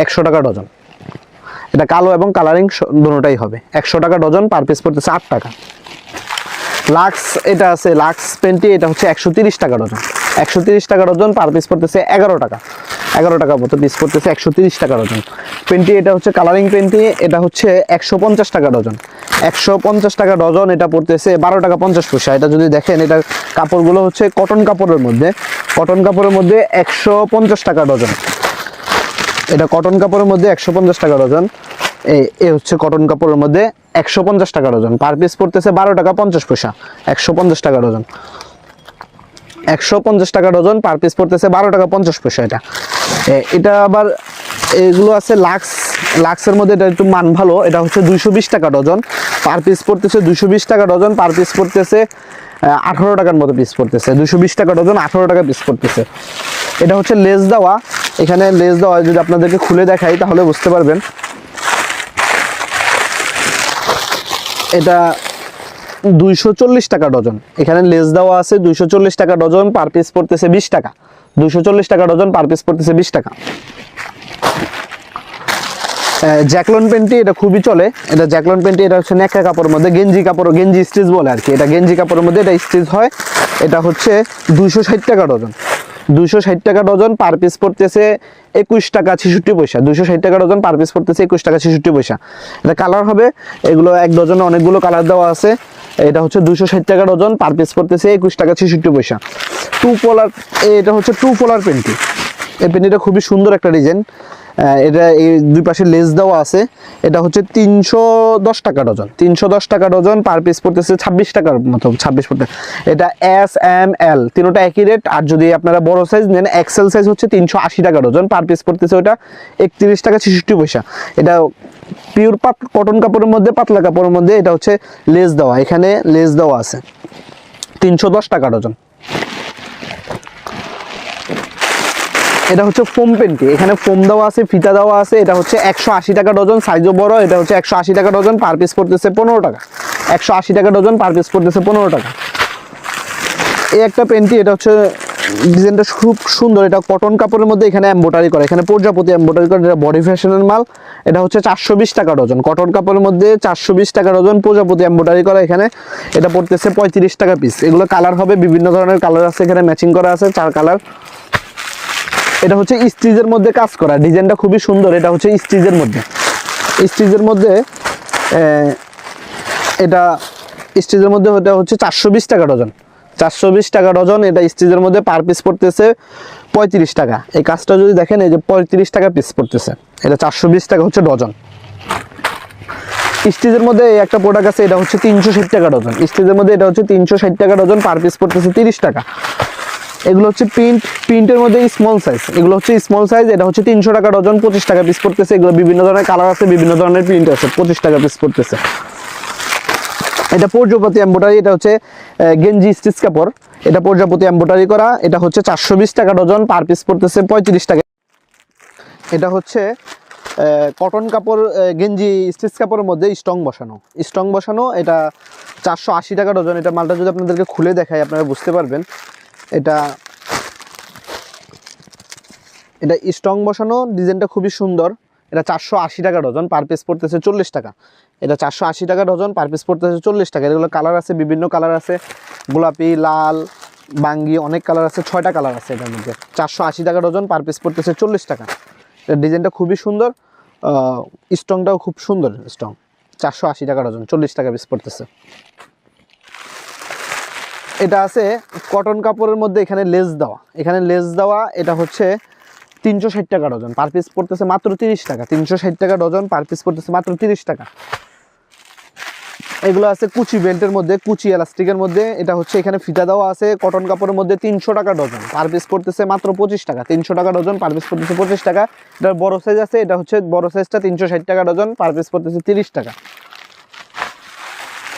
100 টাকা ডজন। এটা কালো এবং কালারিং দুটোটাই হবে। 100 টাকা ডজন, পার পিস পড়তেছে 8 টাকা। লাক্স এটা আছে, লাক্স পেন্টি, এটা হচ্ছে 130 টাকা ডজন। 130 টাকা ডজন, পার পিস পড়তেছে 11 টাকা। 11 টাকা মতো পিস পড়তেছে, 130 টাকা ডজন। পেন্টি এটা হচ্ছে কালারিং পেন্টি, এটা হচ্ছে 150 টাকা ডজন। 150 টাকা ডজন, এটা পড়তেছে 12 টাকা 50 পয়সা। এটা যদি দেখেন, এটা কাপড়গুলো হচ্ছে কটন কাপড়ের মধ্যে, কটন কাপড়ের মধ্যে 150 টাকা ডজন। এটা কটন কাপড়ের মধ্যে 150 টাকা ডজন। এই হচ্ছে কটন কাপড়ের মধ্যে 150 টাকা ডজন, পার পিস পড়তেছে 12 টাকা 50 পয়সা। 150 টাকা ডজন, 150 টাকা ডজন, পার পিস পড়তেছে 12 টাকা 50 পয়সা। এটা আবার এগুলো আছে লাক্স, লাক্সের মধ্যে এটা একটু মান ভালো। এটা হচ্ছে 220 টাকা ডজন, পার পিস পড়তেছে 220 টাকা ডজন, পার পিস পড়তেছে 18 টাকার মতো পিস পড়তেছে। 220 টাকা ডজন, 18 টাকা পিস পড়তেছে। এটা হচ্ছে লেস দেওয়া, এখানে লেস দেওয়া, যদি আপনাদেরকে খুলে দেখাই তাহলে বুঝতে পারবেন। এটা 240 টাকা ডজন, এখানে লেস দেওয়া আছে। 240 টাকা ডজন, পার পিস পড়তেছে 20 টাকা। 240 টাকা ডজন, পার পিস পড়তেছে 20 টাকা। জ্যাকলন পেন্টি, এটা খুবই চলে। এটা জ্যাকলন পেন্টি, এটা হচ্ছে নেকড়া কাপড়ের মধ্যে, গেঞ্জি কাপড়, গেঞ্জি স্টিচ বলে আর কি। এটা গেঞ্জি কাপড়ের মধ্যে এটা স্টিচ হয়। এটা হচ্ছে 260 টাকা ডজন। 260 টাকা ডজন, পার পিস পড়তেছে 21 টাকা 66 পয়সা। 260 টাকা ডজন, পার পিস পড়তেছে 21 টাকা 66 পয়সা। এটা কালার হবে, এগুলো এক ডজনে অনেকগুলো কালার দেওয়া আছে। এটা হচ্ছে 260 টাকা ডজন, পার পিস পড়তেছে 21 টাকা 66 পয়সা। টু পোলার, এটা হচ্ছে টু পোলার পেন্টি। এই পেন্টিটা খুবই সুন্দর একটা ডিজাইন। এটা এই দুই পাশে লেস দেওয়া আছে। এটা হচ্ছে 310 টাকা ডজন। 310 টাকা ডজন, পার পিস পড়তেছে 26 টাকার মতো, 26 পড়তে। এটা এস এম এল তিনোটা একই রেট। আর যদি আপনারা বড় সাইজ নেন, এক্সেল সাইজ হচ্ছে 380 টাকা ডজন, পার পিস পড়তেছে ওটা 31 টাকা 66 পয়সা। এটা পিওর কটন কাপড়ের মধ্যে, পাতলা কাপড়ের মধ্যে। এটা হচ্ছে লেস দেওয়া, এখানে লেস দেওয়া আছে। 310 টাকা ডজন। এটা হচ্ছে ফোম পেন্টি, এখানে ফোম দেওয়া আছে, ফিতা দেওয়া আছে। এটা হচ্ছে 180 টাকা ডজন, সাইজও বড়। এটা হচ্ছে 180 টাকা ডজন, পার পিস পড়তেছে 15 টাকা। 180 টাকা ডজন, পার পিস পড়তেছে 15 টাকা। এই একটা পেন্টি, এটা হচ্ছে ডিজাইনটা খুব সুন্দর। এটা কটন কাপড়ের মধ্যে, এখানে এমব্রয়ডারি করা, এখানে প্রজাপতি এমব্রয়ডারি করা। এটা বডি ফ্যাশনের মাল। এটা হচ্ছে 420 টাকা ডজন, কটন কাপড়ের মধ্যে 420 টাকা ডজন, প্রজাপতি এমব্রয়ডারি করা এখানে। এটা পড়তেছে 35 টাকা পিস। এগুলো কালার হবে, বিভিন্ন ধরনের কালার আছে, এখানে ম্যাচিং করা আছে 4 কালার। এটা হচ্ছে স্টিচের মধ্যে কাজ করা, ডিজাইনটা খুবই সুন্দর। এটা হচ্ছে স্টিচের মধ্যে, স্টিচের মধ্যে এটা স্টিচের মধ্যে এটা হচ্ছে 420 টাকা ডজন। 420 টাকা ডজন, এটা স্টিচের মধ্যে, পার পিস পড়তেছে 35 টাকা। এই কাজটা যদি দেখেন, এই যে 35 টাকা পিস পড়তেছে। এটা 420 টাকা হচ্ছে ডজন। স্টিচের মধ্যে এই একটা প্রোডাক্ট আছে, এটা হচ্ছে 360 টাকা ডজন। স্টিচের মধ্যে এটা হচ্ছে 360 টাকা ডজন, পার পিস পড়তেছে 30 টাকা। এগুলো হচ্ছে প্রিন্টের মধ্যে স্মল সাইজ, এগুলো হচ্ছে স্মল সাইজ। এটা হচ্ছে 300 টাকা ডজন, 25 টাকা পিস পড়তেছে। এগুলো বিভিন্ন ধরনের কালার আছে, বিভিন্ন ধরনের প্রিন্ট আছে, 25 টাকা পিস পড়তেছে। এটা প্রজাপতি এমব্রয়ডারি, এটা হচ্ছে গেঞ্জি স্টিচ কাপড়। এটা প্রজাপতি এমব্রয়ডারি করা। এটা হচ্ছে 420 টাকা ডজন, পার পিস পড়তেছে 35 টাকা। এটা হচ্ছে কটন কাপড়, গেঞ্জি স্টিচ কাপড়ের মধ্যে স্টং বসানো, স্টং বসানো। এটা 480 টাকা ডজন। এটা মালটা যদি আপনাদেরকে খুলে দেখাই, আপনারা বুঝতে পারবেন। এটা স্টং বসানো, ডিজাইনটা খুবই সুন্দর। এটা 480 টাকা ডজন, পার পিস পড়তেছে 40 টাকা। এটা 480 টাকা ডজন, পার পিস পড়তেছে 40 টাকা। এগুলো কালার আছে, বিভিন্ন কালার আছে, গোলাপি, লাল, বাঙ্গি, অনেক কালার আছে, 6টা কালার আছে এটার মধ্যে। 480 টাকা ডজন, পার পিস পড়তেছে 40 টাকা। এটা ডিজাইনটা খুবই সুন্দর, স্টংটাও খুব সুন্দর স্টং। 480 টাকা ডজন, 40 টাকা পিস পড়তেছে। এটা আছে কটন কাপড়ের মধ্যে, এখানে লেস দেওয়া, এখানে লেস দেওয়া। এটা হচ্ছে 360 টাকা ডজন, পার পিস পড়তেছে মাত্র 30 টাকা। 360 টাকা ডজন, পার পিস পড়তেছে মাত্র 30 টাকা। এগুলো আছে কুচি বেল্টের মধ্যে, কুচি এলাস্টিকের মধ্যে। এটা হচ্ছে এখানে ফিতা দেওয়া আছে, কটন কাপড়ের মধ্যে 300 টাকা ডজন, পার পিস পড়তেছে মাত্র 25 টাকা। 300 টাকা ডজন, পার পিস পড়তেছে 25 টাকা। এটার বড় সাইজ আছে, এটা হচ্ছে বড় সাইজটা 360 টাকা ডজন, পার পিস পড়তেছে 30 টাকা।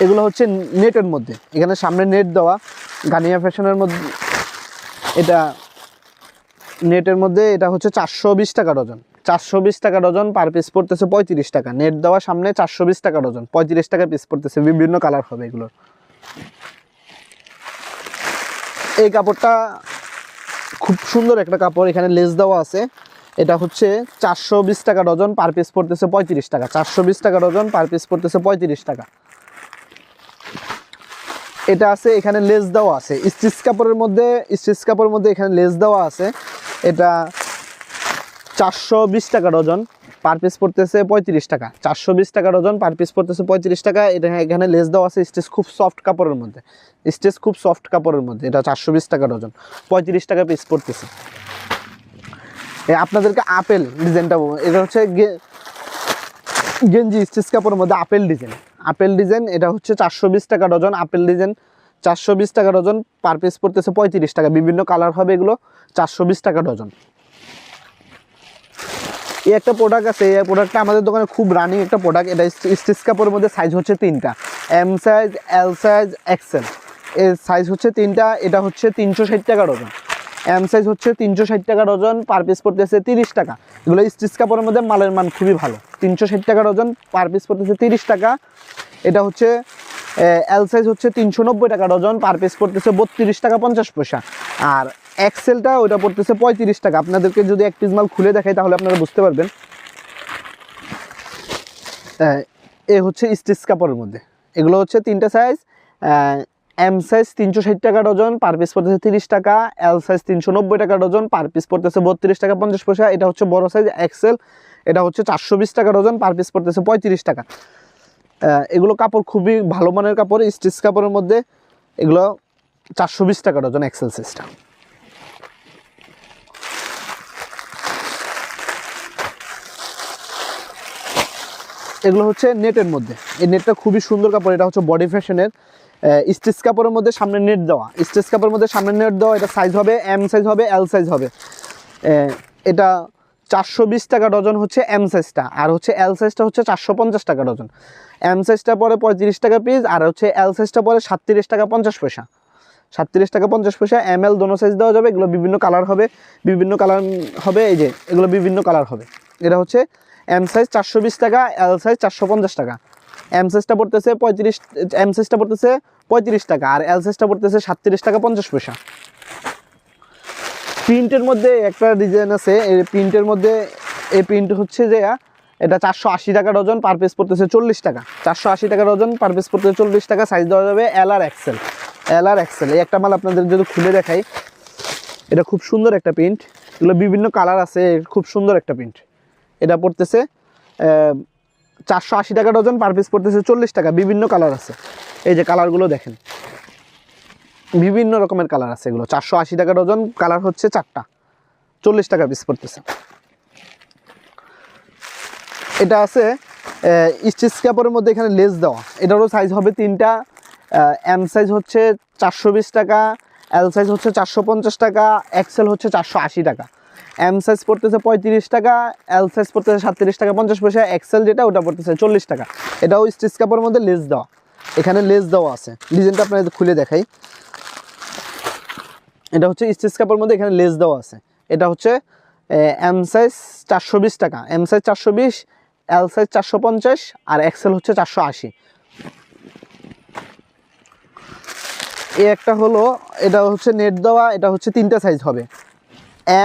এগুলো হচ্ছে নেটের মধ্যে, এখানে সামনে নেট দেওয়া, গানিয়া ফ্যাশনের মধ্যে। এটা নেটের মধ্যে, এটা হচ্ছে 420 টাকা ডজন। 420 টাকা ডজন, পার পিস পড়তেছে 35 টাকা। নেট দেওয়া সামনে, 420 টাকা ডজন, 35 টাকা পিস পড়তেছে। বিভিন্ন কালার হবে এগুলোর। এই কাপড়টা খুব সুন্দর একটা কাপড়, এখানে লেস দেওয়া আছে। এটা হচ্ছে 420 টাকা ডজন, পার পিস পড়তেছে 35 টাকা। 420 টাকা ডজন, পার পিস পড়তেছে 35 টাকা। এটা আছে, এখানে লেস দেওয়া আছে স্টিচ কাপড়ের মধ্যে এখানে লেস দেওয়া আছে। এটা 420 টাকা ডজন, পার পিস পড়তেছে 35 টাকা। 420 টাকা ডজন, পার পিস পড়তেছে 35 টাকা। এটা এখানে লেস দেওয়া আছে, স্টিচ খুব সফট কাপড়ের মধ্যে, এটা 420 টাকা ডজন, 35 টাকা পিস পড়তেছে। আপনাদেরকে আপেল ডিজাইনটা, এটা হচ্ছে গেঞ্জি স্টিচ কাপড়ের মধ্যে আপেল ডিজাইন, এটা হচ্ছে 420 টাকা ডজন। আপেল ডিজাইন 420 টাকা ডজন, পার পিস পড়তেছে 35 টাকা। বিভিন্ন কালার হবে এগুলো, 420 টাকা ডজন। এই একটা প্রোডাক্ট আছে, এই প্রোডাক্টটা আমাদের দোকানে খুব রানিং একটা প্রোডাক্ট। এটা স্টিচ কাপড়ের মধ্যে সাইজ হচ্ছে 3টা, M size, L size, XL. এর সাইজ হচ্ছে 3টা। এটা হচ্ছে 360 টাকা ডজন। এম সাইজ হচ্ছে 360 টাকা ডজন, পার পিস পড়তেছে 30 টাকা। এগুলো স্টিচ কাপড়ের মধ্যে মালের মান খুবই ভালো। 360 টাকা ডজন, পার পিস পড়তেছে 30 টাকা। এটা হচ্ছে এল সাইজ হচ্ছে 390 টাকা ডজন, পার পিস পড়তেছে 32 টাকা 50 পয়সা। আর এক্সেলটা ওটা পড়তেছে 35 টাকা। আপনাদেরকে যদি এক পিস মাল খুলে দেখাই তাহলে আপনারা বুঝতে পারবেন। এ হচ্ছে স্টিচ কাপড়ের মধ্যে, এগুলো হচ্ছে 3টা সাইজ। এম সাইজ 360 টাকা ডজন, পার পিস পড়তেছে 30 টাকা। এল সাইজ 390 টাকা ডজন, পার পিস পড়তেছে 32 টাকা 50 পয়সা। এটা হচ্ছে বড় সাইজ এক্সেল, এটা হচ্ছে 420 টাকা ডজন, পার পিস পড়তেছে 35 টাকা। এগুলো কাপড় খুবই ভালো মানের কাপড়, স্টিচ কাপড়ের মধ্যে। এগুলো 420 টাকা ডজন এক্সেল সাইজটা। এগুলো হচ্ছে নেটের মধ্যে, এই নেটটা খুবই সুন্দর কাপড়। এটা হচ্ছে বডি ফ্যাশনের স্টিচ কাপড়ের মধ্যে সামনে নেট দেওয়া, এটা সাইজ হবে এম সাইজ হবে, এল সাইজ হবে। এটা 420 টাকা ডজন হচ্ছে এম সাইজটা, আর হচ্ছে এল সাইজটা হচ্ছে 450 টাকা ডজন। এম সাইজটা পরে 35 টাকা পিস, আর হচ্ছে এল সাইজটা পরে 37 টাকা 50 পয়সা। 37 টাকা 50 পয়সা। এম এল দোনো সাইজ দেওয়া যাবে। এগুলো বিভিন্ন কালার হবে, এই যে এগুলো বিভিন্ন কালার হবে। এটা হচ্ছে এম সাইজ 420 টাকা, এল সাইজ 450 টাকা। এম সাইজটা পড়তেছে 35 টাকা, আর এল সাইজটা পড়তেছে 37 টাকা 50 পয়সা। প্রিন্টের মধ্যে একটা ডিজাইন আছে, এই প্রিন্টের মধ্যে এই প্রিন্ট হচ্ছে যে এটা 480 টাকা ডজন, পার পিস পড়তেছে 40 টাকা। 480 টাকা ডজন, পার পিস পড়তেছে 40 টাকা। সাইজ দেওয়া যাবে এল আর এক্সেল। এই একটা মাল আপনাদের যদি খুলে দেখাই, এটা খুব সুন্দর একটা প্রিন্ট। এগুলো বিভিন্ন কালার আছে, খুব সুন্দর একটা প্রিন্ট। এটা পড়তেছে 480 টাকা ডজন, পার পিস পড়তেছে 40 টাকা। বিভিন্ন কালার আছে, এই যে কালারগুলো দেখেন, বিভিন্ন রকমের কালার আছে। এগুলো 480 টাকা ডজন, কালার হচ্ছে 4টা, 40 টাকা পিস পড়তেছে। এটা আছে স্টিচ কাপড়ের মধ্যে, এখানে লেস দেওয়া। এটারও সাইজ হবে 3টা। এম সাইজ হচ্ছে 420 টাকা, এল সাইজ হচ্ছে 450 টাকা, এক্সেল হচ্ছে 480 টাকা। এম সাইজ পড়তেছে 35 টাকা, এল সাইজ পড়তেছে 37 টাকা 50 পয়সা। এক্সেল যেটা ওটা পড়তেছে 40 টাকা। এটাও স্টিচ কাপড়ের মধ্যে লেস দেওয়া, এখানে লেস দেওয়া আছে। ডিজাইনটা আপনাদের খুলে দেখাই। এটা হচ্ছে স্টিচ কাপড়ের মধ্যে, এখানে লেস দেওয়া আছে। এটা হচ্ছে এম সাইজ 420 টাকা, এম সাইজ 420, এল সাইজ 450, আর এক্সেল হচ্ছে 480। এই একটা হলো, এটা হচ্ছে নেট দেওয়া। এটা হচ্ছে 3টা সাইজ হবে,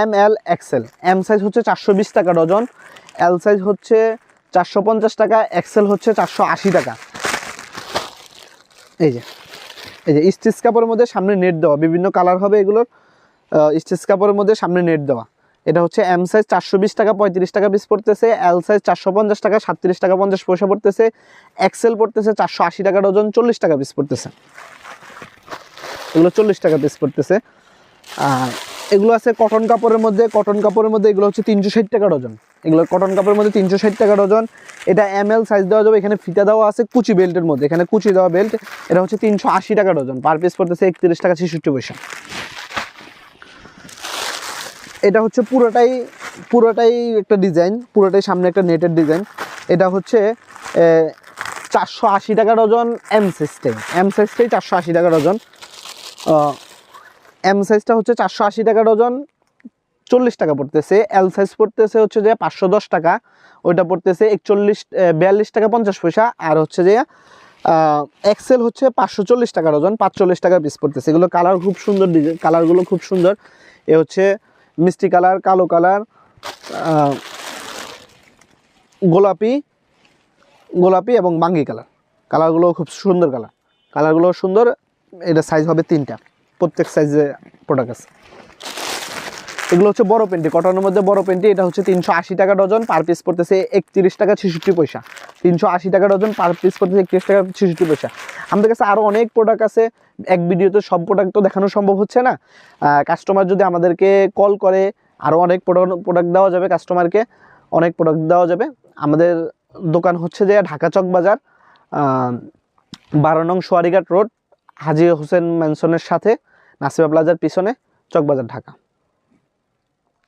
M L XL. M size হচ্ছে 420 টাকা ডজন, এল সাইজ হচ্ছে 450 টাকা, এক্সেল হচ্ছে 480 টাকা। এই যে স্টিচ কাপড়ের মধ্যে সামনে নেট দেওয়া, বিভিন্ন কালার হবে এগুলোর। স্টিচ কাপড়ের মধ্যে সামনে নেট দেওয়া। এটা হচ্ছে এম সাইজ 420 টাকা, 35 টাকা পিস পড়তেছে। এল সাইজ 450 টাকা, 37 টাকা 50 পয়সা পড়তেছে। এক্সেল পড়তেছে 480 টাকা ডজন, 40 টাকা পিস পড়তেছে। এগুলো 40 টাকা পিস পড়তেছে। আর এগুলো আছে কটন কাপড়ের মধ্যে, এগুলো হচ্ছে 360 টাকা ডজন। এগুলো কটন কাপড়ের মধ্যে 360 টাকা ডজন। এটা এম এল সাইজ দেওয়া যাবে। এখানে ফিতা দেওয়া আছে কুচি বেল্টের মধ্যে, এখানে কুচি দেওয়া বেল্ট। এটা হচ্ছে 380 টাকা ডজন, পার পিস পড়তেছে 31 টাকা 66 পয়সা। এটা হচ্ছে পুরোটাই একটা ডিজাইন, পুরোটাই সামনে একটা নেটের ডিজাইন। এটা হচ্ছে 480 টাকা ডজন। এম সাইজটাই 480 টাকা ডজন। এম সাইজটা হচ্ছে 480 টাকা ডজন, 40 টাকা পড়তেছে। এল সাইজ পড়তেছে হচ্ছে যে 510 টাকা, ওইটা পড়তেছে 42 টাকা 50 পয়সা। আর হচ্ছে যে এক্সেল হচ্ছে 540 টাকা ডজন, 45 টাকা পিস পড়তেছে। এগুলো কালার খুব সুন্দর, ডিজাইন কালারগুলো খুব সুন্দর। এ হচ্ছে মিষ্টি কালার, কালো কালার, গোলাপি গোলাপি এবং বাঙ্গি কালারগুলো খুব সুন্দর কালারগুলো সুন্দর। এটা সাইজ হবে 3টা, প্রত্যেক সাইজে প্রোডাক্ট আছে। এগুলো হচ্ছে বড় পেন্টি, কটনের মধ্যে বড় পেন্টি। এটা হচ্ছে 380 টাকা ডজন, পার পিস পড়তেছে 31 টাকা 66 পয়সা। 380 টাকা ডজন, পার পিস পড়তেছে 31 টাকা 66 পয়সা। আমাদের কাছে আরও অনেক প্রোডাক্ট আছে, এক ভিডিওতে সব প্রোডাক্ট তো দেখানো সম্ভব হচ্ছে না। কাস্টমার যদি আমাদেরকে কল করে আরও অনেক প্রোডাক্ট দেওয়া যাবে, কাস্টমারকে অনেক প্রোডাক্ট দেওয়া যাবে। আমাদের দোকান হচ্ছে যে ঢাকা চক বাজার, 12 নং সোয়ারিঘাট রোড, হাজী হোসেন ম্যানশনের সাথে, নাসিমা প্লাজার পিছনে, চকবাজার, ঢাকা।